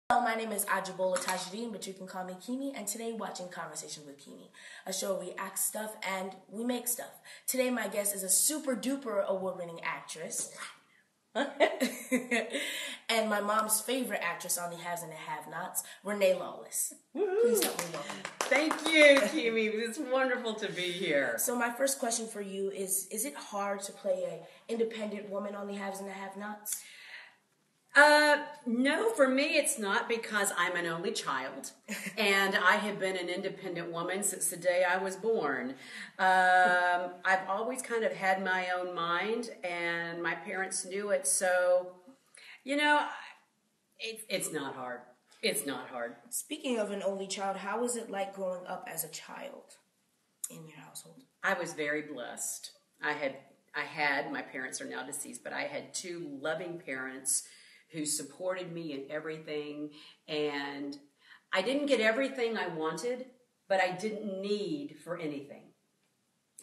Hello, my name is Ajibola Tajudeen, but you can call me Keeme, and today watching Conversations with Keeme, a show where we act stuff and we make stuff. Today my guest is a super duper award-winning actress, and my mom's favorite actress on the Haves and the Have-Nots, Renée Lawless. Please help me welcome. Thank you, Keeme. It's wonderful to be here. So my first question for you is it hard to play an independent woman on the Haves and the Have-Nots? No, for me it's not, because I'm an only child and I have been an independent woman since the day I was born. I've always kind of had my own mind and my parents knew it, so, you know, it's not hard. It's not hard. Speaking of an only child, how was it like growing up as a child in your household? I was very blessed. I had, my parents are now deceased, but I had two loving parents who supported me in everything, and I didn't get everything I wanted, but I didn't need for anything.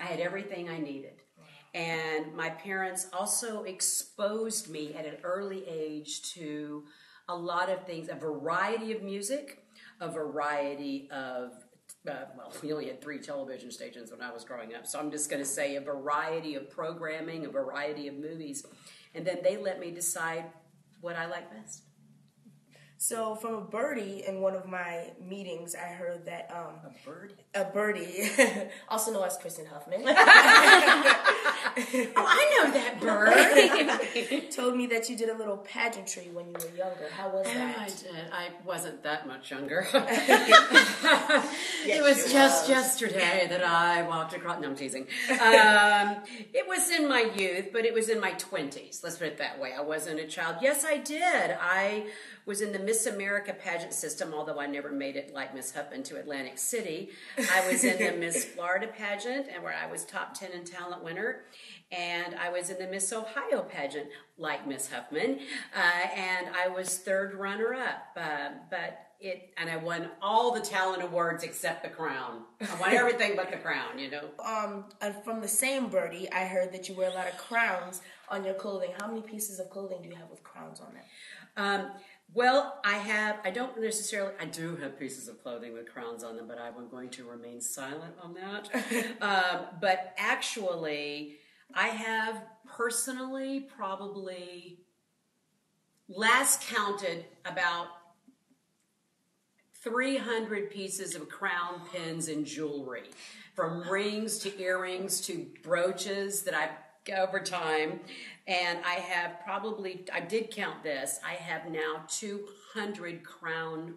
I had everything I needed. And my parents also exposed me at an early age to a lot of things, a variety of music, a variety of, well, we only had 3 television stations when I was growing up, so I'm just going to say a variety of programming, a variety of movies. And then they let me decide what I like best. So from a birdie in one of my meetings, I heard that a birdie, also known as Kristen Huffman. Oh, I know that bird. Told me that you did a little pageantry when you were younger. How was that? I did. I wasn't that much younger. Yes, it was just yesterday that I walked across. No, I'm teasing. It was in my youth, but it was in my 20s. Let's put it that way. I wasn't a child. Yes, I did. I was in the Miss America pageant system, although I never made it like Miss Huffman to Atlantic City. I was in the Miss Florida pageant, and where I was top 10 in talent winner. And I was in the Miss Ohio pageant like Miss Huffman, and I was 3rd runner-up. And I won all the talent awards except the crown. I won everything but the crown, you know. And from the same birdie, I heard that you wear a lot of crowns on your clothing. How many pieces of clothing do you have with crowns on them? Well, I do have pieces of clothing with crowns on them, but I'm going to remain silent on that. But actually, I have personally probably last counted about 300 pieces of crown pins and jewelry, from rings to earrings to brooches that I've over time. And I have I did count this, I have now 200 crown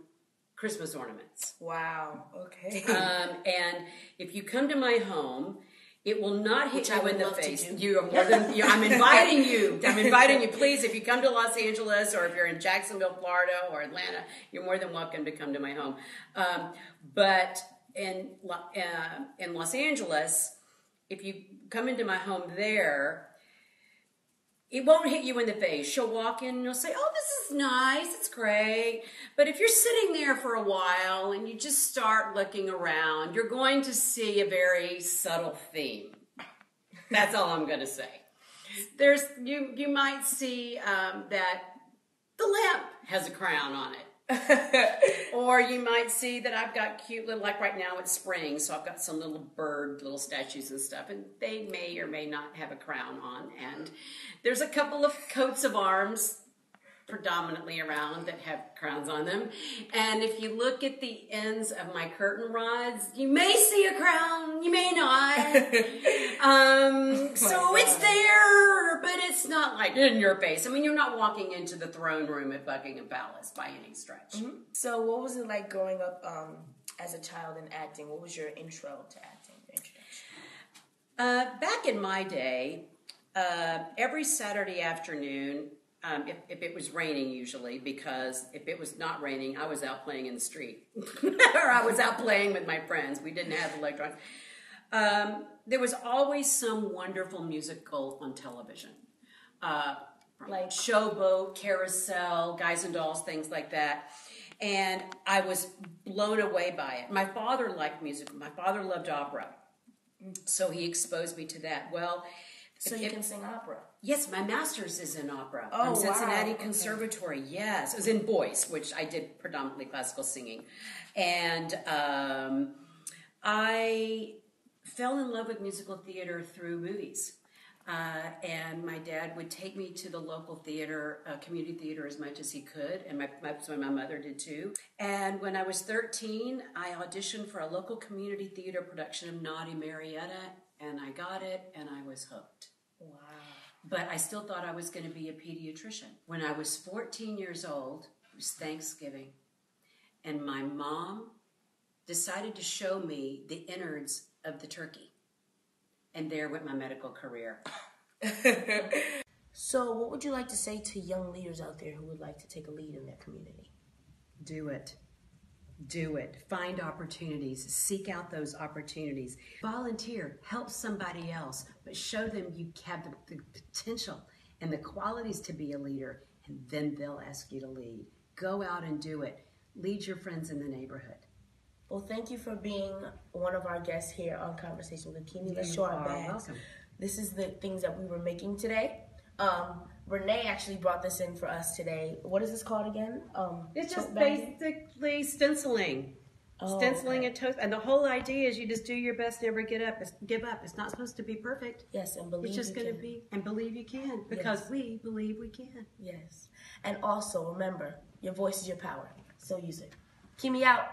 Christmas ornaments. Wow, okay. And if you come to my home, it will not hit you in the face. You are more than, I'm inviting you. I'm inviting you. Please, if you come to Los Angeles, or if you're in Jacksonville, Florida, or Atlanta, you're more than welcome to come to my home. But in Los Angeles, if you come into my home there, it won't hit you in the face. You'll walk in and you'll say, oh, this is nice, it's great. But if you're sitting there for a while and you just start looking around, you're going to see a very subtle theme. That's all I'm going to say. You might see that the lamp has a crown on it. Or you might see that I've got cute little, like right now it's spring, so I've got some little statues and stuff, and they may or may not have a crown on. And there's a couple of coats of arms predominantly around that have crowns on them. And if you look at the ends of my curtain rods, you may see a crown, you may not. So it's there, but it's not like in your face. I mean, you're not walking into the throne room at Buckingham Palace by any stretch. Mm-hmm. So what was it like growing up as a child in acting? What was your intro to acting, introduction? Back in my day, every Saturday afternoon, if it was raining usually, because if it was not raining, I was out playing in the street. Or I was out playing with my friends. We didn't have electronics. There was always some wonderful musical on television. Like Showboat, Carousel, Guys and Dolls, things like that. And I was blown away by it. My father liked music. My father loved opera. So he exposed me to that. Well, so you can sing opera. Yes, my master's is in opera from Cincinnati Conservatory. Okay. Yes, it was in voice, which I did predominantly classical singing. And I fell in love with musical theater through movies. And my dad would take me to the local theater, community theater, as much as he could, and my mother did too. And when I was 13, I auditioned for a local community theater production of Naughty Marietta, and I got it, and I was hooked. Wow. But I still thought I was going to be a pediatrician. When I was 14 years old, it was Thanksgiving, and my mom decided to show me the innards of the turkey. And there went my medical career. So what would you like to say to young leaders out there who would like to take a lead in their community? Do it. Do it. Find opportunities. Seek out those opportunities. Volunteer. Help somebody else. But show them you have the potential and the qualities to be a leader. And then they'll ask you to lead. Go out and do it. Lead your friends in the neighborhood. Well, thank you for being one of our guests here on Conversations with Keeme. Let's show our bags. Welcome. This is the things that we were making today. Renee actually brought this in for us today. What is this called again? It's just basically stenciling. Stenciling and toast. And the whole idea is you just do your best, never give up. It's not supposed to be perfect. Yes, and believe it's just going to be, and believe you can, because we believe we can. Yes. And also, remember, your voice is your power. So use it. Keeme out.